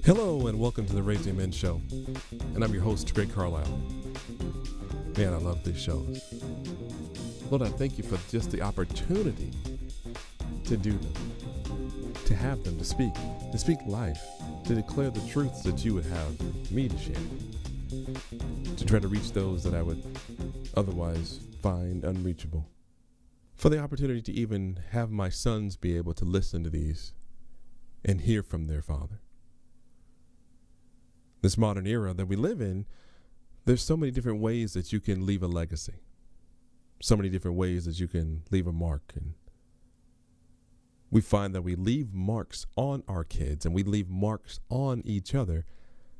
Hello and welcome to the RZNGMEN show, and I'm your host, Greg Carlisle. Man, I love these shows. Lord, I thank you for just the opportunity to do them, to have them, to speak life, to declare the truths that you would have me to share, to try to reach those that I would otherwise find unreachable. For the opportunity to even have my sons be able to listen to these and hear from their father. This modern era that we live in, there's so many different ways that you can leave a legacy. So many different ways that you can leave a mark. And we find that we leave marks on our kids and we leave marks on each other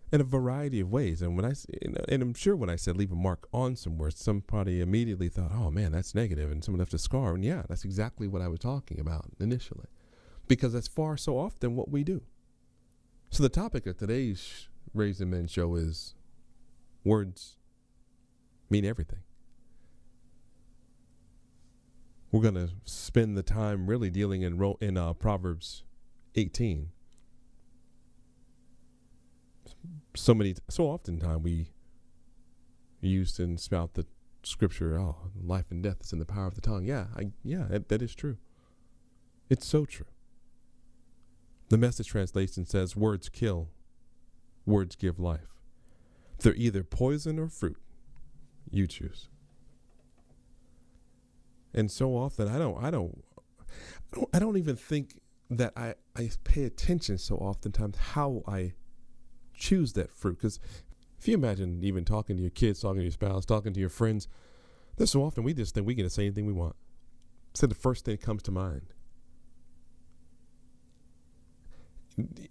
in a variety of ways. And I'm sure when I said leave a mark on somewhere, somebody immediately thought, oh man, that's negative, and someone left a scar. And yeah, that's exactly what I was talking about initially, because that's far so often what we do. So the topic of today's RZNGMEN show is words mean everything. We're going to spend the time really dealing in Proverbs 18. So oftentimes we used and spout the scripture, oh, life and death is in the power of the tongue. That is true. It's so true. The Message translation says, words kill, words give life. They're either poison or fruit. You choose. And so often I don't even think that I pay attention so oftentimes how I choose that fruit. Because if you imagine even talking to your kids, talking to your spouse, talking to your friends, there's so often we just think we get to say anything we want. Say the first thing that comes to mind.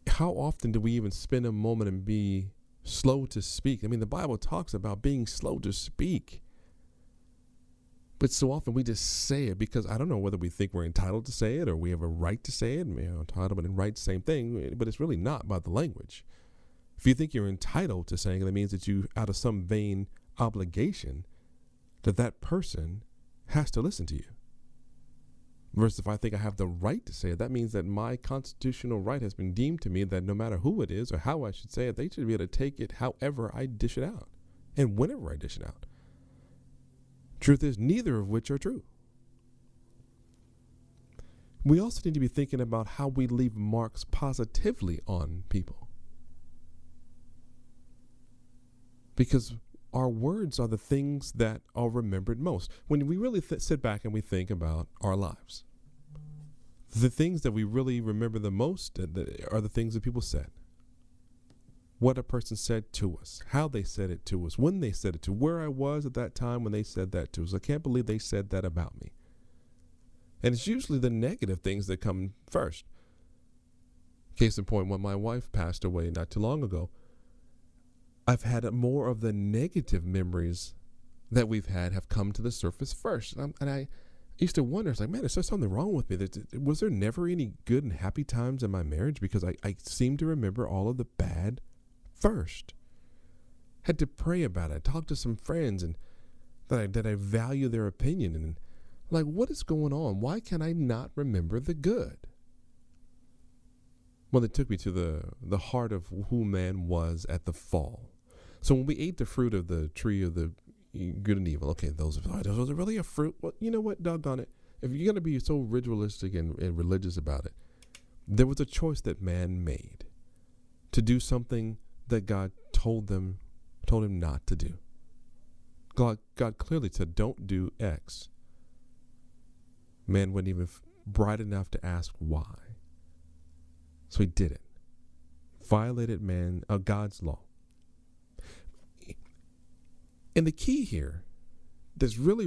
How often do we even spend a moment and be slow to speak? I mean, the Bible talks about being slow to speak. But so often we just say it because I don't know whether we think we're entitled to say it or we have a right to say it. Entitlement and right, same thing, but it's really not about the language. If you think you're entitled to saying it, that means that you, out of some vain obligation, that person has to listen to you. Versus if I think I have the right to say it, that means that my constitutional right has been deemed to me that no matter who it is or how I should say it, they should be able to take it however I dish it out and whenever I dish it out. Truth is, neither of which are true. We also need to be thinking about how we leave marks positively on people. Because our words are the things that are remembered most. When we really sit back and we think about our lives, the things that we really remember the most are the things that people said. What a person said to us, how they said it to us, when they said it to, where I was at that time when they said that to us. I can't believe they said that about me. And it's usually the negative things that come first. Case in point, when my wife passed away not too long ago, I've had more of the negative memories that we've had have come to the surface first. And I used to wonder, it's like, man, is there something wrong with me? Was there never any good and happy times in my marriage? Because I seem to remember all of the bad first. Had to pray about it, talk to some friends, and that I value their opinion. And like, what is going on? Why can I not remember the good? Well, it took me to the heart of who man was at the fall. So when we ate the fruit of the tree of the good and evil, okay, those are really a fruit. Well, you know what, doggone it. If you're going to be so ritualistic and religious about it, there was a choice that man made to do something that God told him not to do. God clearly said, don't do X. Man wasn't even bright enough to ask why. So he did it. Violated God's law. And the key here, there's really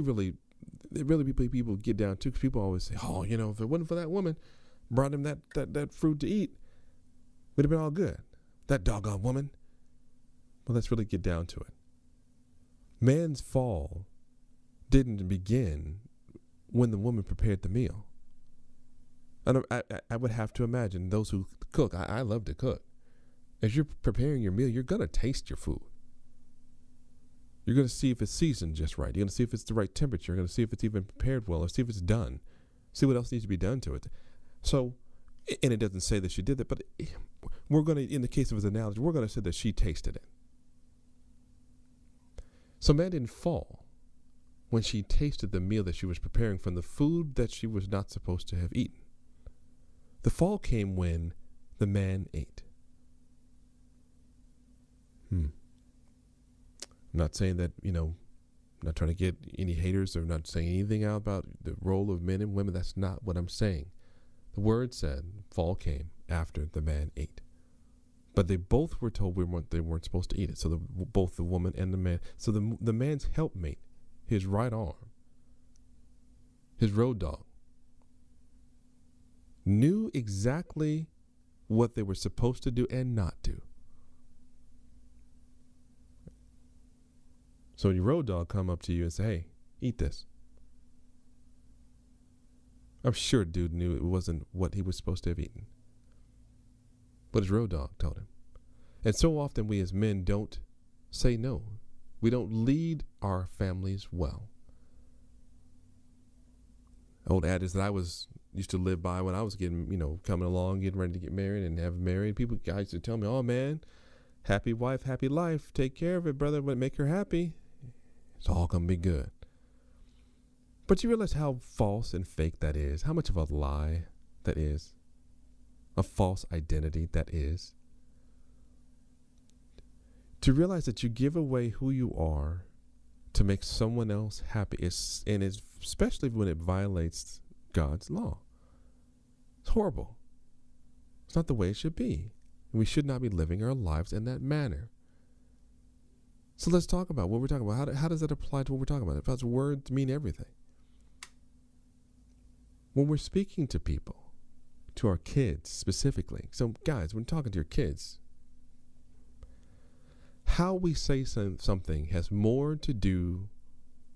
people get down to, because people always say, oh, if it wasn't for that woman, brought him that fruit to eat, would have been all good. That doggone woman. Well, let's really get down to it. Man's fall didn't begin when the woman prepared the meal. And I would have to imagine those who cook. I love to cook. As you're preparing your meal, you're going to taste your food. You're going to see if it's seasoned just right. You're going to see if it's the right temperature. You're going to see if it's even prepared well, or see if it's done. See what else needs to be done to it. So And it doesn't say that she did that, but we're going to, in the case of his analogy, we're going to say that she tasted it. So man didn't fall when she tasted the meal that she was preparing from the food that she was not supposed to have eaten. The fall came when the man ate. I'm not saying that, I'm not trying to get any haters or not saying anything out about the role of men and women. That's not what I'm saying. The word said fall came after the man ate. But they both were told they weren't supposed to eat it. So both the woman and the man. So the man's helpmate, his right arm, his road dog, knew exactly what they were supposed to do and not do. So when your road dog come up to you and say, hey, eat this. I'm sure dude knew it wasn't what he was supposed to have eaten. But his road dog told him. And so often we as men don't say no. We don't lead our families well. Old adage that I used to live by when I was coming along, getting ready to get married and have married. Guys used to tell me, oh man, happy wife, happy life. Take care of it, brother, but make her happy. It's all going to be good. But you realize how false and fake that is, how much of a lie that is, a false identity that is. To realize that you give away who you are to make someone else happy, especially when it violates God's law. It's horrible. It's not the way it should be. We should not be living our lives in that manner. So let's talk about what we're talking about. How does that apply to what we're talking about? Because words mean everything. When we're speaking to people, to our kids specifically. So guys, when talking to your kids, how we say something has more to do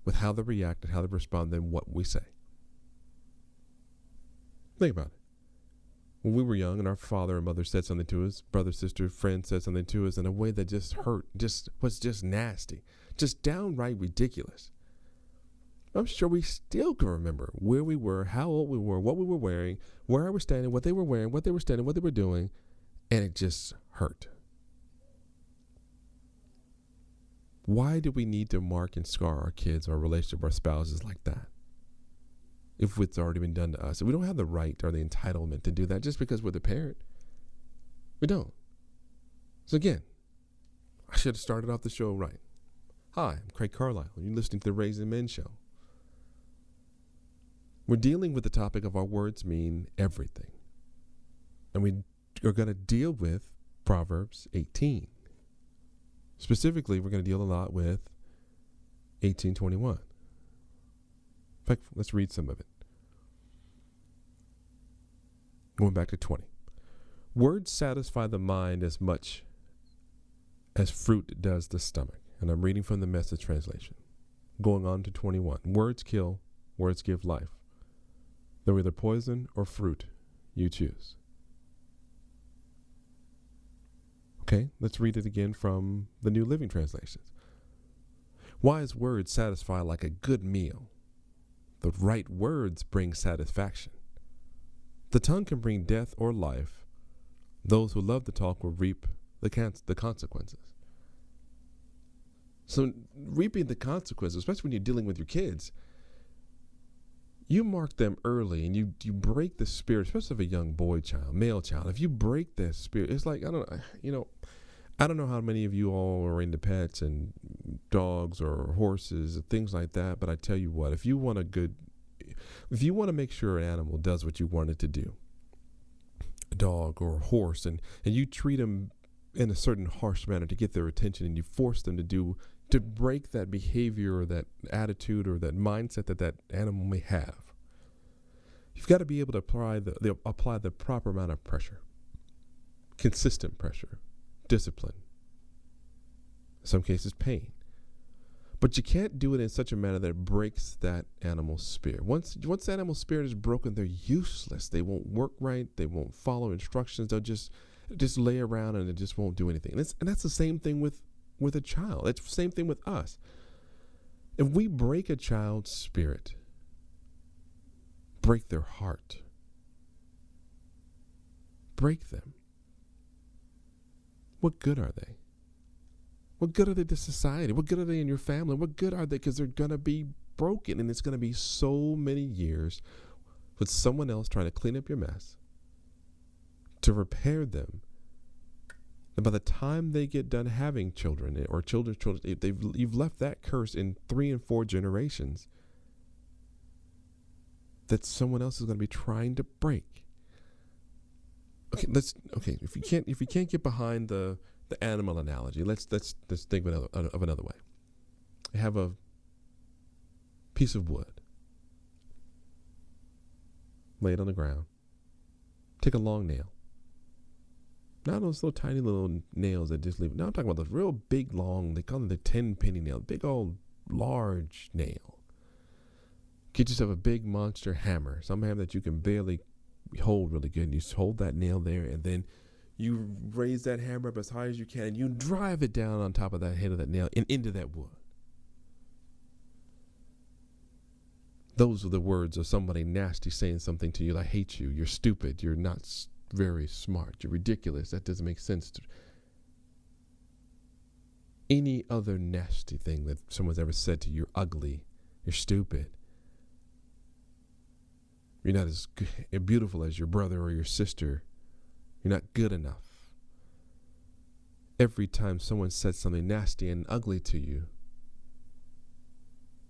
with how they react and how they respond than what we say. Think about it. When we were young and our father and mother said something to us, brother, sister, friend said something to us in a way that just hurt, was just nasty, just downright ridiculous. I'm sure we still can remember where we were, how old we were, what we were wearing, where I was standing, what they were wearing, what they were standing, what they were doing, and it just hurt. Why do we need to mark and scar our kids, our relationship, our spouses like that? If it's already been done to us. We don't have the right or the entitlement to do that just because we're the parent. We don't. So again, I should have started off the show right. Hi, I'm Craig Carlisle, and you're listening to the RZNGMEN show. We're dealing with the topic of our words mean everything. And we are going to deal with Proverbs 18. Specifically, we're going to deal a lot with 18:21. In fact, let's read some of it. Going back to 20. Words satisfy the mind as much as fruit does the stomach. And I'm reading from the Message translation. Going on to 21. Words kill, words give life. They're either poison or fruit. You choose. Okay, let's read it again from the New Living Translations. Wise words satisfy like a good meal. The right words bring satisfaction. The tongue can bring death or life. Those who love to talk will reap the consequences. So reaping the consequences, especially when you're dealing with your kids, you mark them early and you break the spirit, especially of a young male child. If you break that spirit, it's like, I don't know how many of you all are into pets and dogs or horses and things like that, but I tell you what, if you want to make sure an animal does what you want it to do, a dog or a horse, and you treat them in a certain harsh manner to get their attention, and you force them to break that behavior or that attitude or that mindset that animal may have. You've got to be able to apply the proper amount of pressure, consistent pressure, discipline, in some cases pain. But you can't do it in such a manner that it breaks that animal's spirit. Once that animal's spirit is broken, they're useless. They won't work right. They won't follow instructions. They'll just lay around and it just won't do anything. And that's the same thing with a child. It's the same thing with us. If we break a child's spirit, break their heart, break them, what good are they? What good are they to society? What good are they in your family? What good are they? Because they're going to be broken, and it's going to be so many years with someone else trying to clean up your mess, to repair them. And by the time they get done having children or children's children, you've left that curse in 3 and 4 generations that someone else is going to be trying to break. Okay. If you can't get behind the animal analogy, let's think of another way. I have a piece of wood. Lay it on the ground. Take a long nail. Not those little tiny little nails that just leave. Now I'm talking about those real big, long, they call them the 10-penny nail. Big old large nail. Get yourself a big monster hammer. Some hammer that you can barely hold really good. And you hold that nail there, and then you raise that hammer up as high as you can, and you drive it down on top of that head of that nail and into that wood. Those are the words of somebody nasty saying something to you. I hate you. You're stupid. You're not very smart. You're ridiculous. That doesn't make sense. Any other nasty thing that someone's ever said to you, you're ugly. You're stupid. You're not as beautiful as your brother or your sister. You're not good enough. Every time someone said something nasty and ugly to you,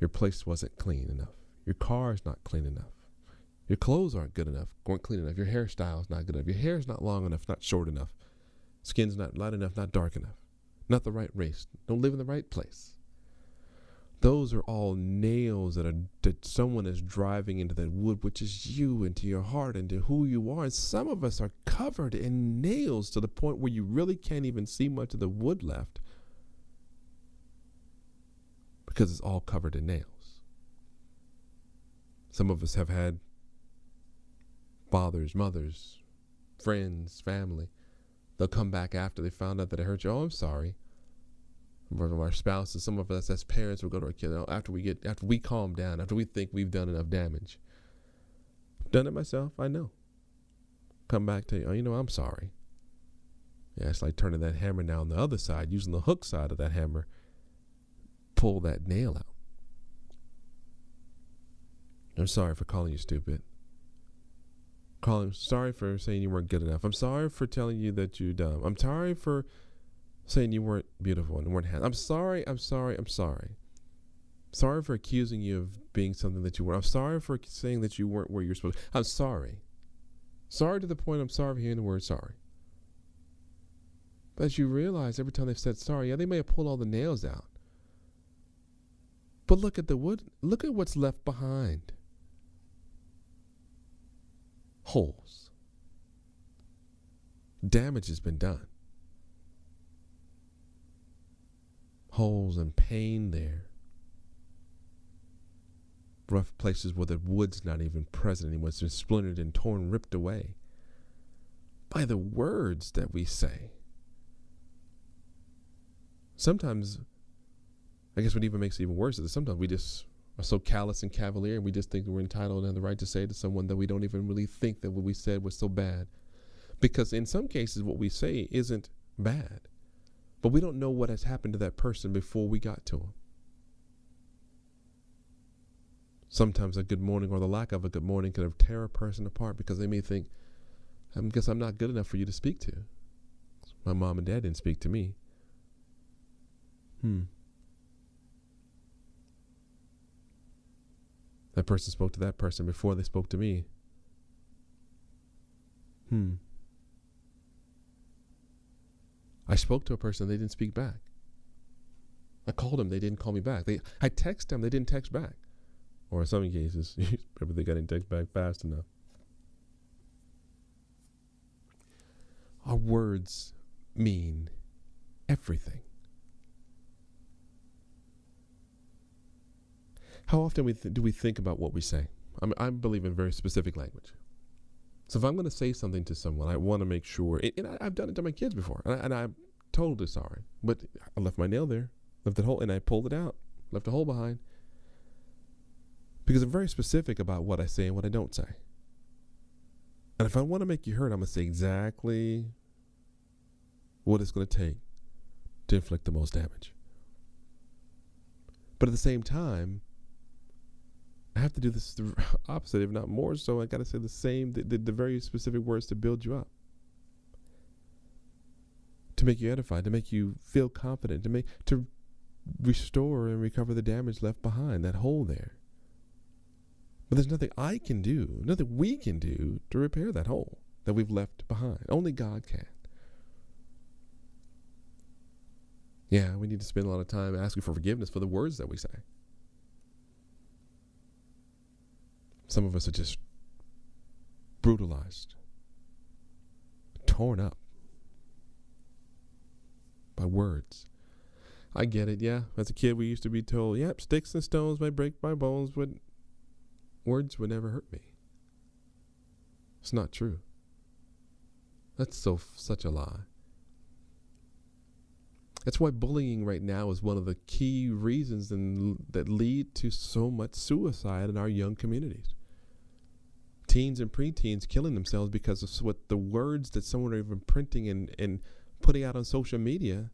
your place wasn't clean enough. Your car is not clean enough. Your clothes aren't good enough, weren't clean enough. Your hairstyle is not good enough. Your hair is not long enough, not short enough. Skin's not light enough, not dark enough. Not the right race. Don't live in the right place. Those are all nails that someone is driving into that wood, which is you, into your heart, into who you are. And some of us are covered in nails to the point where you really can't even see much of the wood left because it's all covered in nails. Some of us have had fathers, mothers, friends, family. They'll come back after they found out that it hurt you. Oh, I'm sorry. Our spouses, some of us as parents will go to our kids after we calm down, after we think we've done enough damage. I've done it myself, I know. Come back to you, I'm sorry. Yeah, it's like turning that hammer now on the other side, using the hook side of that hammer, pull that nail out. I'm sorry for calling you stupid. Sorry for saying you weren't good enough. I'm sorry for telling you that you're dumb. I'm sorry for saying you weren't beautiful and weren't handsome. I'm sorry. Sorry for accusing you of being something that you weren't. I'm sorry for saying that you weren't where you're supposed to be. I'm sorry. Sorry to the point I'm sorry for hearing the word sorry. But as you realize every time they've said sorry, yeah, they may have pulled all the nails out. But look at the wood. Look at what's left behind. Holes. Damage has been done. Holes and pain there. Rough places where the wood's not even present anymore. It's been splintered and torn, ripped away by the words that we say. Sometimes, I guess what even makes it even worse is that sometimes we just are so callous and cavalier, and we just think that we're entitled and have the right to say to someone that we don't even really think that what we said was so bad. Because in some cases, what we say isn't bad, but we don't know what has happened to that person before we got to them. Sometimes a good morning or the lack of a good morning could have tear a person apart because they may think, I guess I'm not good enough for you to speak to. My mom and dad didn't speak to me. That person spoke to that person before they spoke to me. I spoke to a person, they didn't speak back. I called them, they didn't call me back. I texted them, they didn't text back. Or in some cases, probably they didn't text back fast enough. Our words mean everything. How often do we think about what we say? I believe in very specific language. So if I'm going to say something to someone, I want to make sure, and I've done it to my kids before, and I'm totally sorry, but I left my nail there, left it hole, and I pulled it out, left a hole behind, because I'm very specific about what I say and what I don't say. And if I want to make you hurt, I'm going to say exactly what it's going to take to inflict the most damage. But at the same time, I have to do this the opposite, if not more so. I got to say the very specific words to build you up, to make you edified, to make you feel confident, to restore and recover the damage left behind, that hole there. But there's nothing I can do, nothing we can do to repair that hole that we've left behind. Only God can. Yeah, we need to spend a lot of time asking for forgiveness for the words that we say. Some of us are just brutalized, torn up by words. I get it, yeah. As a kid, we used to be told, yep, sticks and stones may break my bones, but words would never hurt me. It's not true. That's such a lie. That's why bullying right now is one of the key reasons that lead to so much suicide in our young communities. Teens and preteens killing themselves because of what the words that someone are even printing and putting out on social media.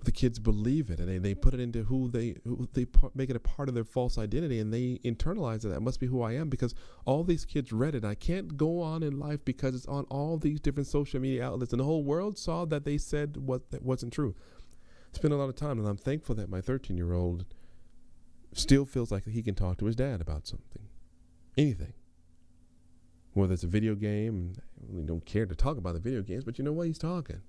The kids believe it, and they put it into who they make it a part of their false identity, and they internalize that must be who I am because all these kids read it. I can't go on in life because it's on all these different social media outlets, and the whole world saw that they said that wasn't true. Spent a lot of time, and I'm thankful that my 13-year-old still feels like he can talk to his dad about something, anything. Whether it's a video game, I really don't care to talk about the video games, but you know what? He's talking.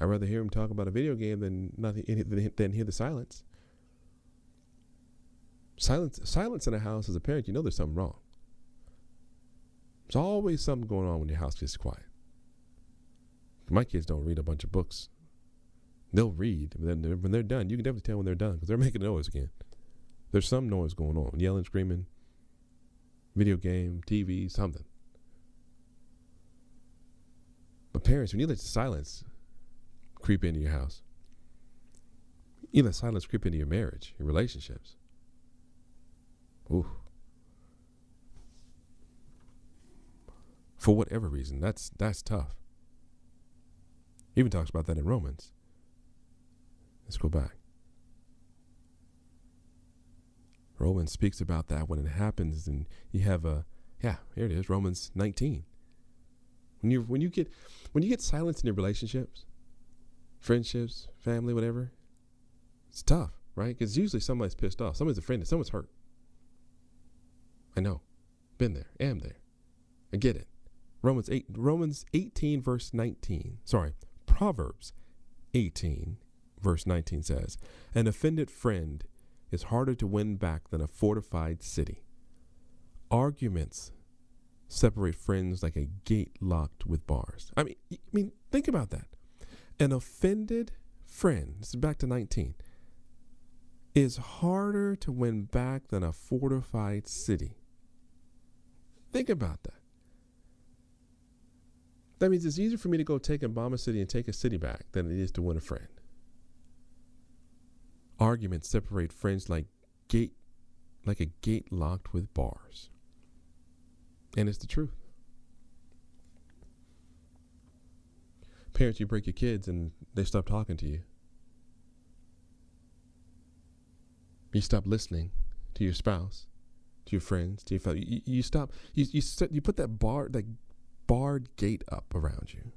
I'd rather hear him talk about a video game than hear the silence. Silence in a house as a parent, you know there's something wrong. There's always something going on when your house gets quiet. My kids don't read a bunch of books. They'll read, but then when they're done, you can definitely tell when they're done because they're making noise again. There's some noise going on, yelling, screaming, video game, TV, something. But parents, when you let silence creep into your house, you let silence creep into your marriage, your relationships. Ooh. For whatever reason, that's tough. He even talks about that in Romans. Let's go back. Romans speaks about that when it happens, and you have here it is, Romans 19. When you get silence in your relationships, friendships, family, whatever, it's tough, right? Because usually somebody's pissed off, somebody's offended, someone's hurt. I know, been there, am there. I get it. Romans 18 verse 19. Sorry, Proverbs 18 verse 19 says, "An offended friend is harder to win back than a fortified city. Arguments separate friends like a gate locked with bars." I mean, think about that. An offended friend, this is back to 19, is harder to win back than a fortified city. Think about that. That means it's easier for me to go take and bomb a city and take a city back than it is to win a friend. Arguments separate friends like a gate locked with bars. And it's the truth. Parents, you break your kids and they stop talking to you. You stop listening to your spouse, to your friends, to your family. You stop. You put that barred gate up around you,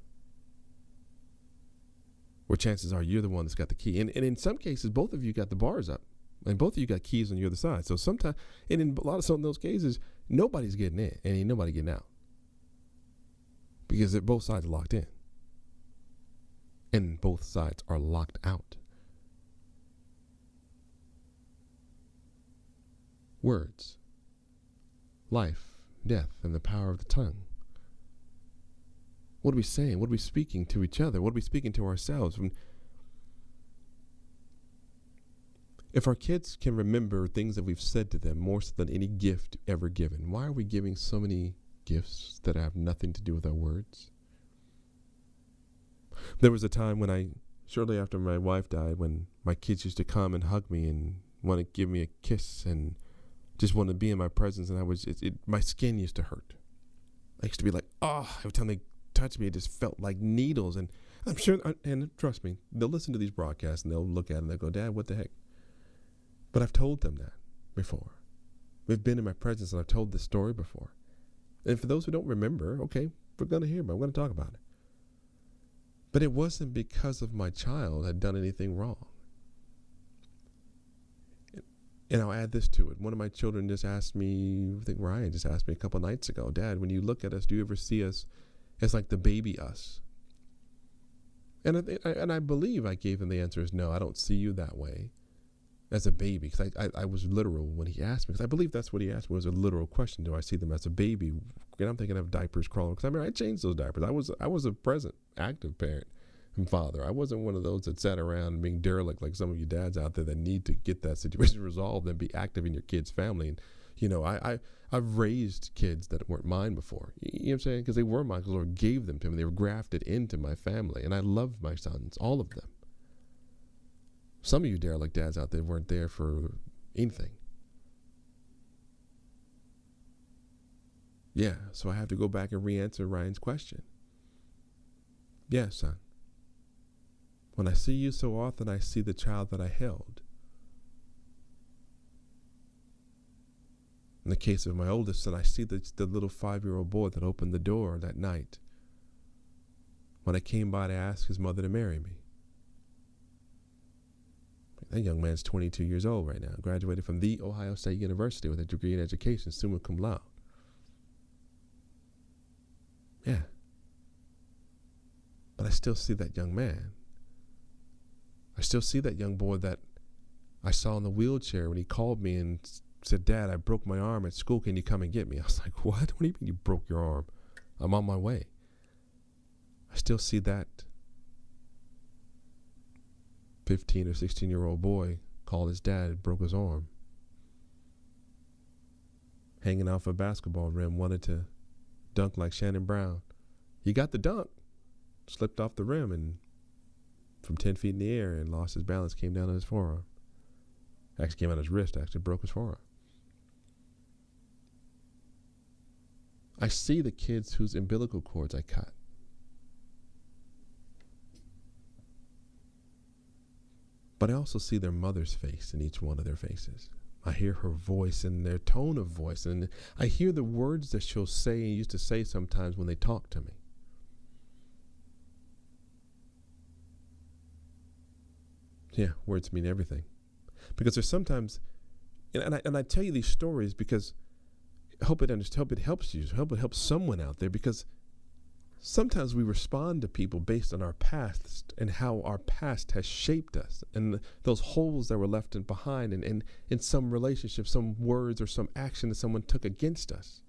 where chances are you're the one that's got the key. And in some cases, both of you got the bars up, and both of you got keys on your other side. So sometimes, and in a lot of some of those cases, nobody's getting in, and ain't nobody getting out, because both sides are locked in. And both sides are locked out. Words, life, death, and the power of the tongue. What are we saying? What are we speaking to each other? What are we speaking to ourselves? If our kids can remember things that we've said to them more so than any gift ever given, why are we giving so many gifts that have nothing to do with our words? There was a time shortly after my wife died, when my kids used to come and hug me and want to give me a kiss and just want to be in my presence, and my skin used to hurt. I used to be like, oh, every time they touched me, it just felt like needles. And I'm sure, and trust me, they'll listen to these broadcasts and they'll look at it and they'll go, Dad, what the heck? But I've told them that before. We've been in my presence and I've told this story before. And for those who don't remember, okay, we're going to hear about it. We're going to talk about it. But it wasn't because of my child had done anything wrong. And I'll add this to it. One of my children just asked me, I think Ryan just asked me a couple nights ago, Dad, when you look at us, do you ever see us as like the baby us? And I believe I gave him the answer is no, I don't see you that way as a baby. Because I was literal when he asked me. Because I believe that's what he asked me was a literal question. Do I see them as a baby? And I'm thinking of diapers crawling. Because I changed those diapers. I was a present, active parent and father. I wasn't one of those that sat around being derelict like some of you dads out there that need to get that situation resolved and be active in your kid's family. And, you know, I've raised kids that weren't mine before. You know what I'm saying? Because they were mine because the Lord gave them to me. They were grafted into my family. And I love my sons, all of them. Some of you derelict dads out there weren't there for anything. Yeah, so I have to go back and re-answer Ryan's question. Yeah, son. When I see you so often, I see the child that I held. In the case of my oldest son, I see the little 5-year-old boy that opened the door that night when I came by to ask his mother to marry me. That young man's 22 years old right now, graduated from the Ohio State University with a degree in education, summa cum laude. Yeah. But I still see that young man. I still see that young boy that I saw in the wheelchair when he called me and said, Dad, I broke my arm at school. Can you come and get me? I was like, what? What do you mean you broke your arm? I'm on my way. I still see that 15 or 16-year-old boy called his dad, broke his arm. Hanging off a basketball rim, wanted to dunk like Shannon Brown. He got the dunk, slipped off the rim and from 10 feet in the air and lost his balance, came down on his forearm. Actually came on his wrist, actually broke his forearm. I see the kids whose umbilical cords I cut. But I also see their mother's face in each one of their faces. I hear her voice and their tone of voice, and I hear the words that she'll say and used to say sometimes when they talk to me. Yeah, words mean everything. Because there's sometimes, and I tell you these stories because I hope it helps you, hope it helps someone out there, because sometimes we respond to people based on our past and how our past has shaped us and those holes that were left behind and in some relationship, some words or some action that someone took against us.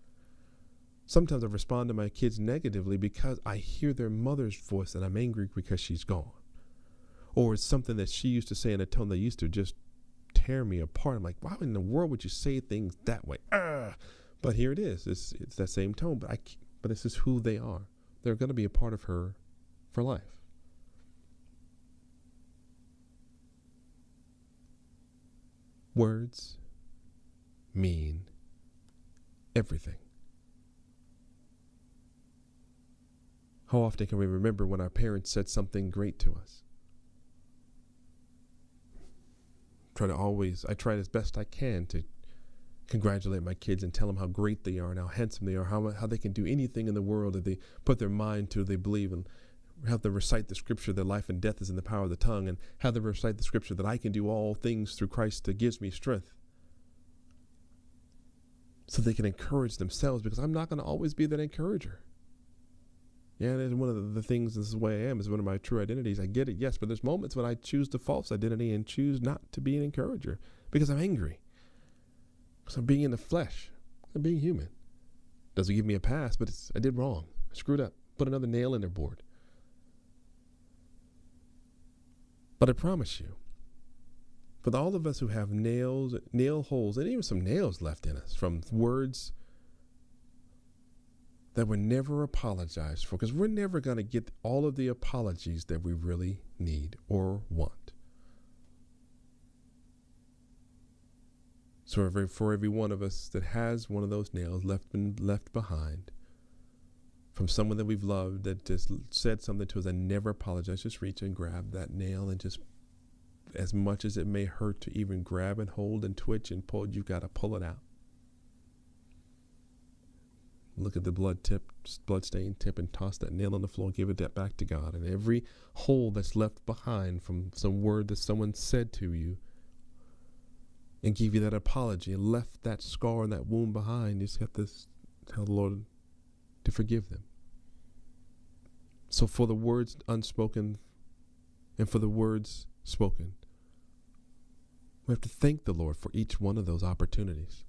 Sometimes I respond to my kids negatively because I hear their mother's voice and I'm angry because she's gone. Or it's something that she used to say in a tone that used to just tear me apart. I'm like, why in the world would you say things that way? But here it is. It's that same tone, but this is who they are. They're going to be a part of her for life. Words mean everything. How often can we remember when our parents said something great to us? I try as best I can to congratulate my kids and tell them how great they are and how handsome they are, how they can do anything in the world that they put their mind to, they believe, and have them recite the scripture that life and death is in the power of the tongue, and have them recite the scripture that I can do all things through Christ that gives me strength. So they can encourage themselves, because I'm not going to always be that encourager. Yeah, and it's one of the things, this is the way I am, is one of my true identities. I get it, yes, but there's moments when I choose the false identity and choose not to be an encourager because I'm angry. Because I'm being in the flesh. I'm being human. Doesn't give me a pass, but I did wrong. I screwed up. Put another nail in their board. But I promise you, for all of us who have nail holes, and even some nails left in us from words that were never apologized for, because we're never going to get all of the apologies that we really need or want. So for every one of us that has one of those nails left behind, from someone that we've loved that just said something to us and never apologized. Just reach and grab that nail, and just, as much as it may hurt to even grab and hold and twitch and pull, you've got to pull it out. Look at the blood-stained tip, and toss that nail on the floor, give it back to God. And every hole that's left behind from some word that someone said to you and give you that apology and left that scar and that wound behind, you just have to tell the Lord to forgive them. So for the words unspoken and for the words spoken, we have to thank the Lord for each one of those opportunities.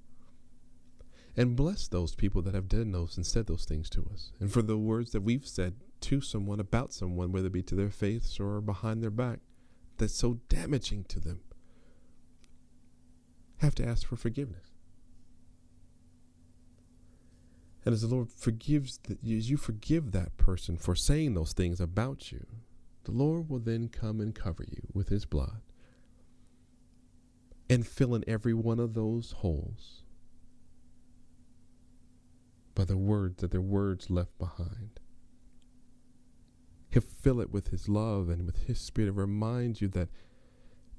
And bless those people that have done those and said those things to us. And for the words that we've said to someone about someone, whether it be to their face or behind their back, that's so damaging to them, have to ask for forgiveness. And as the Lord forgives, as you forgive that person for saying those things about you, the Lord will then come and cover you with his blood and fill in every one of those holes by the words that their words left behind. He'll fill it with his love and with his spirit, and remind you that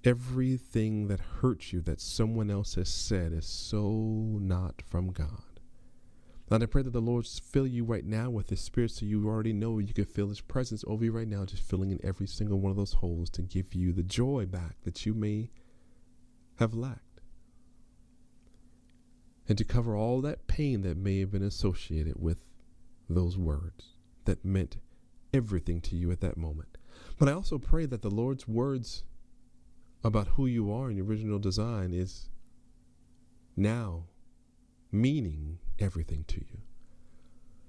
everything that hurts you that someone else has said is so not from God. And I pray that the Lord fill you right now with his spirit, so you already know you can feel his presence over you right now, just filling in every single one of those holes to give you the joy back that you may have lacked, and to cover all that pain that may have been associated with those words that meant everything to you at that moment. But I also pray that the Lord's words about who you are in the original design is now meaning everything to you.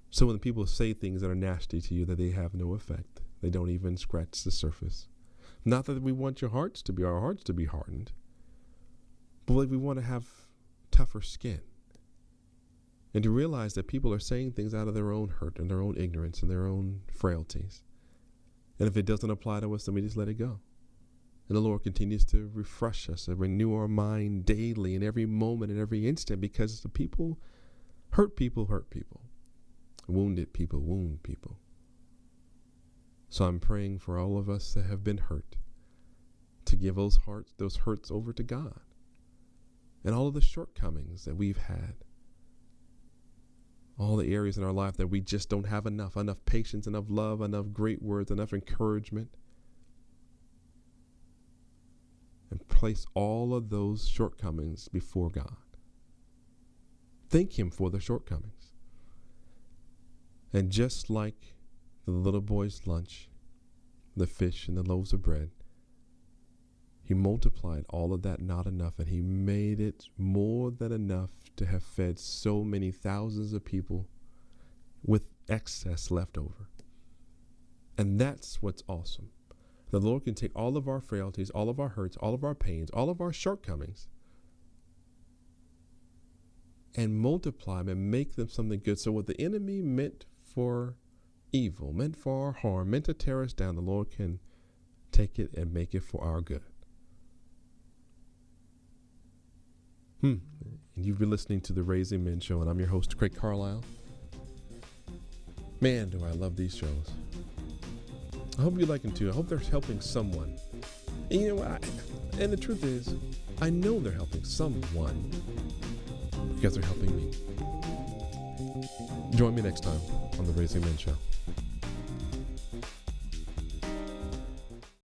So when people say things that are nasty to you, that they have no effect, they don't even scratch the surface. Not that we want our hearts to be hardened, but like we want to have tougher skin, and to realize that people are saying things out of their own hurt and their own ignorance and their own frailties. And if it doesn't apply to us, then we just let it go. And the Lord continues to refresh us and renew our mind daily, in every moment and every instant, because the people hurt people. Wounded people wound people. So I'm praying for all of us that have been hurt to give those hurts over to God, and all of the shortcomings that we've had, all the areas in our life that we just don't have enough patience, enough love, enough great words, enough encouragement, and place all of those shortcomings before God. Thank him for the shortcomings. And just like the little boy's lunch, the fish and the loaves of bread, he multiplied all of that not enough, and he made it more than enough to have fed so many thousands of people with excess left over. And that's what's awesome. The Lord can take all of our frailties, all of our hurts, all of our pains, all of our shortcomings, and multiply them and make them something good. So what the enemy meant for evil, meant for our harm, meant to tear us down, the Lord can take it and make it for our good. And you've been listening to the RZNGMEN show, and I'm your host, Craig Carlisle. Man, do I love these shows. I hope you like them too. I hope they're helping someone. And you know what? And the truth is, I know they're helping someone because they're helping me. Join me next time on the RZNGMEN show.